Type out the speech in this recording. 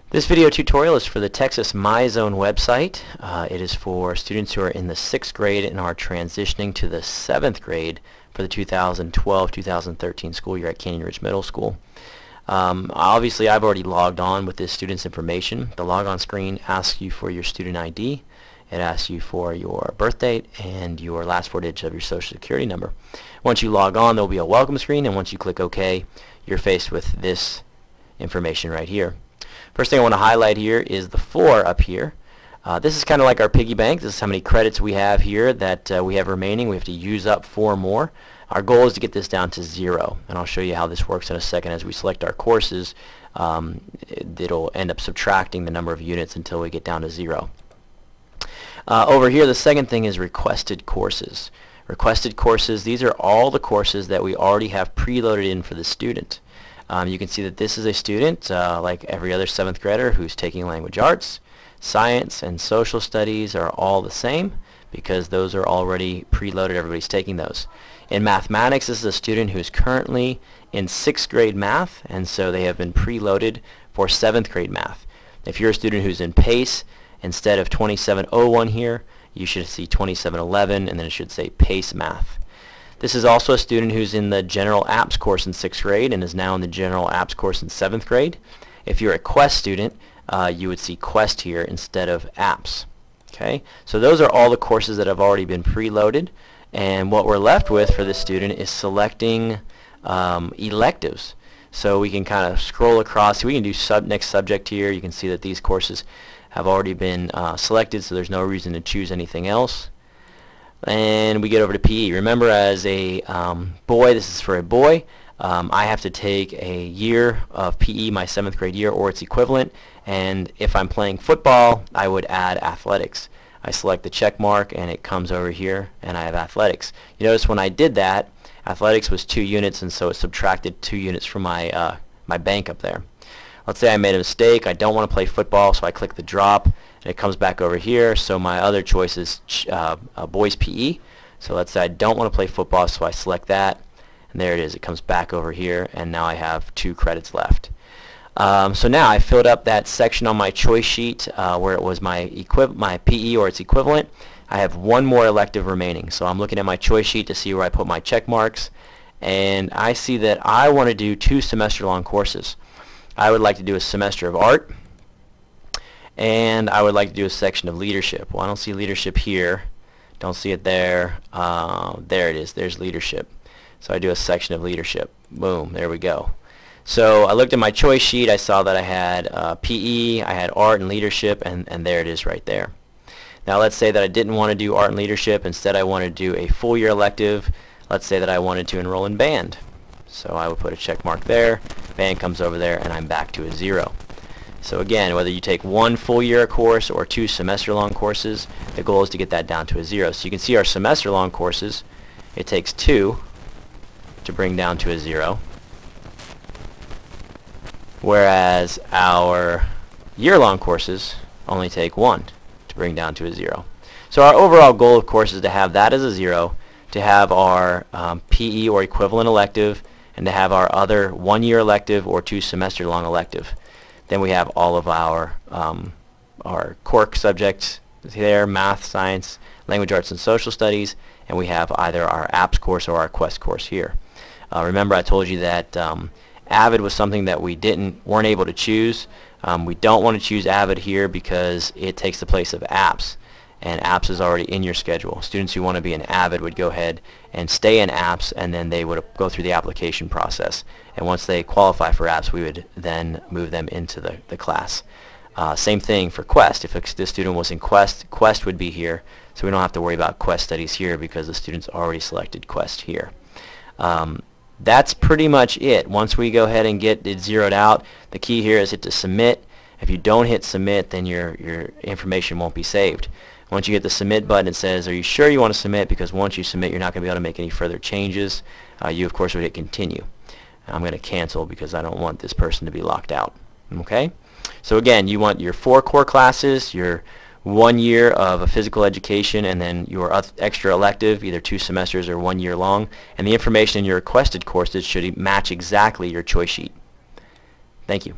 This video tutorial is for the txmyzone website. It is for students who are in the 6th grade and are transitioning to the 7th grade for the 2012-2013 school year at Canyon Ridge Middle School. Obviously, I've already logged on with this student's information. The logon screen asks you for your student ID. It asks you for your birth date and your last 4 digits of your social security number. Once you log on, there will be a welcome screen, and once you click OK, you're faced with this information right here. First thing I want to highlight here is the 4 up here. This is kind of like our piggy bank. This is how many credits we have here that we have remaining. We have to use up 4 more. Our goal is to get this down to 0, and I'll show you how this works in a second. As we select our courses, it'll end up subtracting the number of units until we get down to 0. Over here, the second thing is requested courses. Requested courses, these are all the courses that we already have preloaded in for the student. You can see that this is a student, like every other 7th grader, who's taking language arts. Science and social studies are all the same because those are already preloaded. Everybody's taking those. In mathematics, this is a student who's currently in 6th grade math, and so they have been preloaded for 7th grade math. If you're a student who's in PACE, instead of 2701 here, you should see 2711, and then it should say PACE Math. This is also a student who's in the General Apps course in 6th grade and is now in the General Apps course in 7th grade. If you're a Quest student, you would see Quest here instead of Apps. Okay, so those are all the courses that have already been preloaded, and what we're left with for this student is selecting electives. So we can kind of scroll across. We can do next subject here. You can see that these courses have already been selected, so there's no reason to choose anything else. And we get over to PE. Remember, as a boy, this is for a boy, I have to take a year of PE, my 7th grade year, or its equivalent, and if I'm playing football, I would add athletics. I select the check mark, and it comes over here, and I have athletics. You notice when I did that, athletics was 2 units, and so it subtracted 2 units from my, my bank up there. Let's say I made a mistake. I don't want to play football, so I click the drop, and it comes back over here. So my other choice is boys PE. So let's say I don't want to play football, so I select that, and there it is. It comes back over here, and now I have 2 credits left. So now I filled up that section on my choice sheet where it was my PE or its equivalent. I have 1 more elective remaining. So I'm looking at my choice sheet to see where I put my check marks, and I see that I want to do 2 semester-long courses. I would like to do a semester of art, and I would like to do a section of leadership. Well, I don't see leadership here. Don't see it there. There it is. There's leadership. So I do a section of leadership. Boom. There we go. So I looked at my choice sheet. I saw that I had PE, I had art and leadership, and there it is right there. Now let's say that I didn't want to do art and leadership. Instead, I want to do a full year elective. Let's say that I wanted to enroll in band. So I would put a check mark there. Band comes over there, and I'm back to a 0. So again, whether you take 1 full year course or 2 semester-long courses, the goal is to get that down to a 0. So you can see our semester-long courses, it takes 2 to bring down to a 0, whereas our year-long courses only take 1 to bring down to a 0. So our overall goal, of course, is to have that as a 0, to have our PE or equivalent elective, and to have our other 1-year elective or 2 semester-long elective. Then we have all of our core subjects there: math, science, language arts, and social studies, and we have either our apps course or our Quest course here. Remember, I told you that Avid was something that we weren't able to choose. We don't want to choose Avid here because it takes the place of apps, and apps is already in your schedule. Students who want to be an Avid would go ahead and stay in apps, and then they would go through the application process, and once they qualify for apps, we would then move them into the class. Same thing for Quest. If this student was in Quest, Quest would be here, so we don't have to worry about Quest studies here because the student's already selected Quest here. That's pretty much it. Once we go ahead and get it zeroed out, the key here is hit to submit. If you don't hit submit, then your information won't be saved. Once you hit the submit button, it says, are you sure you want to submit? Because once you submit, you're not going to be able to make any further changes. You, of course, would hit continue. I'm going to cancel because I don't want this person to be locked out. Okay? So again, you want your 4 core classes, your 1 year of a physical education, and then your extra elective, either 2 semesters or 1 year long. And the information in your requested courses should match exactly your choice sheet. Thank you.